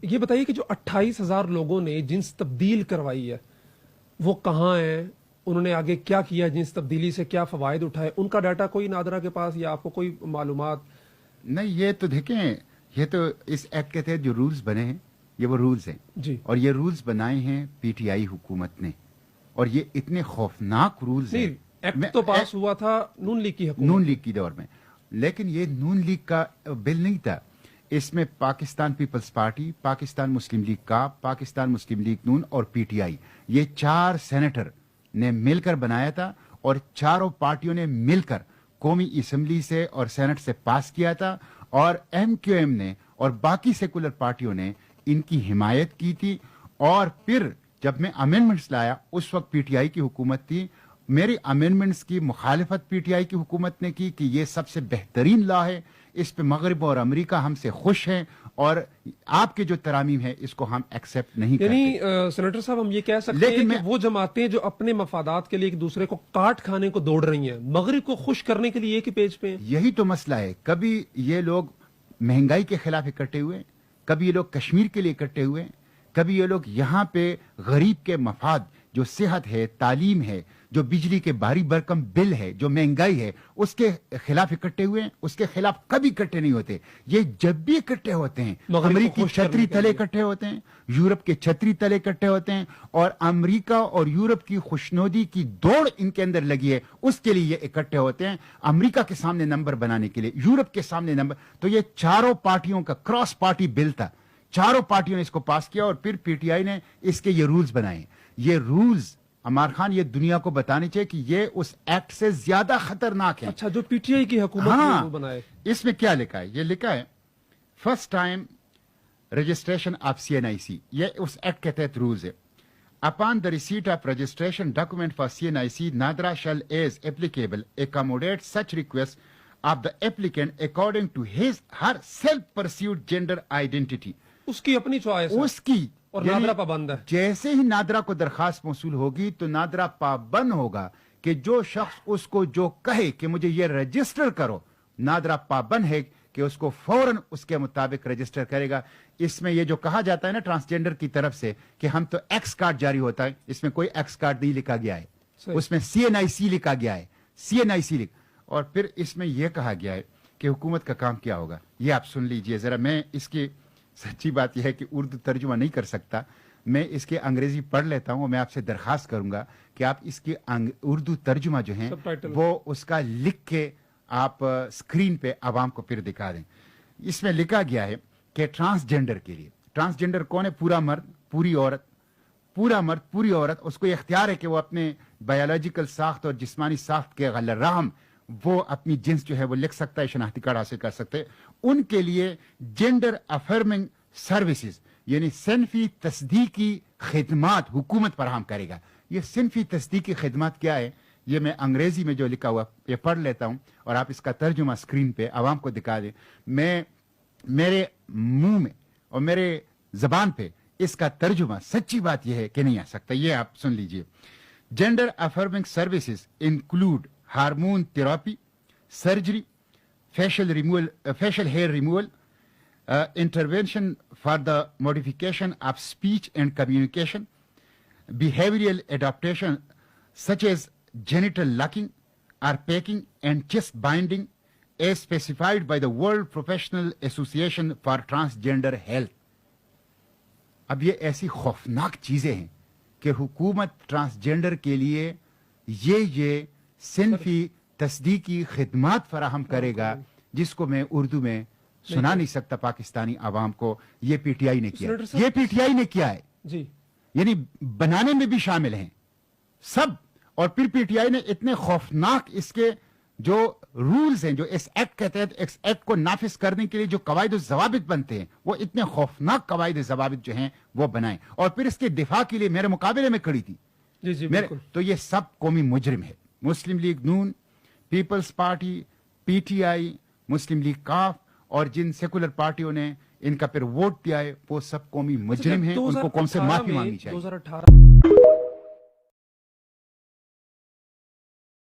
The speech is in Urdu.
یہ بتائیے کہ جو 28,000 لوگوں نے جنس تبدیل کروائی ہے وہ کہاں ہیں، انہوں نے آگے کیا کیا، جنس تبدیلی سے کیا فوائد اٹھائے، ان کا ڈیٹا کوئی نادرا کے پاس یا آپ کو کوئی معلومات؟ نہیں، یہ تو دیکھیں، یہ تو اس ایکٹ کے تحت جو رولز بنے ہیں یہ وہ رولز ہیں جی، اور یہ رولز بنائے ہیں پی ٹی آئی حکومت نے، اور یہ اتنے خوفناک رولز ہیں. نہیں ایکٹ تو پاس ہوا تھا نون لیگ کی حکومت، نون لیگ کی دور میں، لیکن یہ نون لیگ کا بل نہیں تھا. اس میں پاکستان پیپلز پارٹی، پاکستان مسلم لیگ کاپ، پاکستان مسلم لیگ نون اور پی ٹی آئی، یہ 4 سینیٹر نے مل کر بنایا تھا اور چاروں پارٹیوں نے مل کر قومی اسمبلی سے اور سینٹ سے پاس کیا تھا، اور ایم کیو ایم نے اور باقی سیکولر پارٹیوں نے ان کی حمایت کی تھی. اور پھر جب میں امینڈمنٹس لایا اس وقت پی ٹی آئی کی حکومت تھی، میری امینڈمنٹس کی مخالفت پی ٹی آئی کی حکومت نے کی کہ یہ سب سے بہترین لا ہے، اس پہ مغرب اور امریکہ ہم سے خوش ہیں اور آپ کے جو ترامیم ہے اس کو ہم ایکسپٹ نہیں کرتے. یعنی سینیٹر صاحب ہم یہ کہہ سکتے ہیں کہ وہ جماعتیں جو اپنے مفادات کے لیے ایک دوسرے کو کاٹ کھانے کو دوڑ رہی ہیں، مغرب کو خوش کرنے کے لیے ایک ہی پیج پہ ہیں. یہی تو مسئلہ ہے. کبھی یہ لوگ مہنگائی کے خلاف اکٹھے ہوئے، کبھی یہ لوگ کشمیر کے لیے اکٹھے ہوئے، کبھی یہ لوگ یہاں پہ غریب کے مفاد جو صحت ہے، تعلیم ہے، جو بجلی کے بھاری بھرکم بل ہے، جو مہنگائی ہے، اس کے خلاف اکٹھے ہوئے ہیں. اس کے خلاف کبھی اکٹھے نہیں ہوتے. یہ جب بھی اکٹھے ہوتے ہیں امریکی چھتری تلے اکٹھے ہوتے ہیں، یورپ کے چھتری تلے اکٹھے ہوتے ہیں، اور امریکہ اور یورپ کی خوشنودی کی دوڑ ان کے اندر لگی ہے، اس کے لیے یہ اکٹھے ہوتے ہیں امریکہ کے سامنے نمبر بنانے کے لیے، یورپ کے سامنے نمبر. تو یہ چاروں پارٹیوں کا کراس پارٹی بل تھا، چاروں پارٹیوں نے اس کو پاس کیا اور پھر پی ٹی آئی نے اس کے یہ رولز بنائے. یہ رولز عمار خان یہ دنیا کو بتانے چاہیے کہ یہ اس ایکٹ سے زیادہ خطرناک ہے. اچھا، جو پی ٹی آئی کی حکومت نے وہ بنائے، اس میں کیا لکھا ہے؟ یہ لکھا ہے first time registration of C N I C. یہ اس ایکٹ کے تحت رولز ہے. Upon the receipt of registration document for C N I C NADRA shall as applicable accommodate such request of the applicant according to her self perceived gender identity. اس کی اپنی چوائس ہے اس کی، اور نادرا پابند ہے. جیسے ہی نادرا کو درخواست موصول ہوگی تو نادرا پابند ہوگا کہ جو شخص اس کو جو کہے کہ مجھے یہ رجسٹر کرو، نادرا پابند ہے کہ اس کو فوراً اس کے مطابق رجسٹر کرے گا. اس میں یہ جو کہا جاتا ہے نا ٹرانسجینڈر کی طرف سے کہ ہم تو ایکس کارڈ جاری ہوتا ہے، اس میں کوئی ایکس کارڈ نہیں لکھا گیا ہے، اس میں سی این آئی سی لکھا گیا ہے، سی این آئی سی اور پھر اس میں یہ کہا گیا ہے کہ حکومت کا کام کیا ہوگا. یہ آپ سن لیجئے ذرا. میں اس کی سچی بات یہ ہے کہ اردو ترجمہ نہیں کر سکتا، میں اس کے انگریزی پڑھ لیتا ہوں. میں آپ سے درخواست کروں گا کہ آپ اس کی اردو ترجمہ جو ہیں وہ اس کا لکھ کے آپ اسکرین پہ عوام کو پھر دکھا دیں. اس میں لکھا گیا ہے کہ ٹرانسجینڈر کے لیے، ٹرانسجینڈر کون ہے؟ پورا مرد پوری عورت، پورا مرد پوری عورت. اس کو یہ اختیار ہے کہ وہ اپنے بایولوجیکل ساخت اور جسمانی ساخت کے رحم وہ اپنی جنس جو ہے وہ لکھ سکتا ہے، شناختی کارڈ حاصل کر سکتے. ان کے لیے جینڈر افرمنگ سروسز یعنی صنفی تصدیقی خدمات حکومت فراہم کرے گا. یہ صنفی تصدیقی خدمات کیا ہے؟ یہ میں انگریزی میں جو لکھا ہوا یہ پڑھ لیتا ہوں اور آپ اس کا ترجمہ اسکرین پہ عوام کو دکھا دیں. میں میرے منہ میں اور میرے زبان پہ اس کا ترجمہ سچی بات یہ ہے کہ نہیں آ سکتا. یہ آپ سن لیجئے. Gender affirming services include hormone therapy, surgery, facial hair removal, intervention for the modification of speech and communication, behavioral adaptation such as genital locking or packing and chest binding as specified by the World Professional Association for Transgender Health. اب یہ ایسی خوفناک چیزیں ہیں کہ حکومت ٹرانسجینڈر کے لیے یہ صنفی تصدیقی خدمات فراہم کرے گا جس کو میں اردو میں سنا نہیں سکتا پاکستانی عوام کو. یہ پی ٹی آئی نے کیا، یہ پی ٹی آئی نے کیا ہے جی، یعنی بنانے میں بھی شامل ہیں سب. اور پھر پی ٹی آئی نے اتنے خوفناک اس کے جو رولز ہیں جو اس ایکٹ کے تحت اس ایکٹ کو نافذ کرنے کے لیے جو قواعد و ضوابط بنتے ہیں وہ اتنے خوفناک قواعد و ضوابط جو ہیں وہ بنائیں اور پھر اس کے دفاع کے لیے میرے مقابلے میں کھڑی تھی. جی جی تو یہ سب قومی مجرم ہے. Muslim League Noon, Peoples Party, P T I, Muslim League Qaf اور جن سیکولر پارٹیوں نے ان کا پھر ووٹ دیا ہے وہ سب قومی مجرم ہیں. ان کو کون سے معافی مانگنی چاہیے. 2018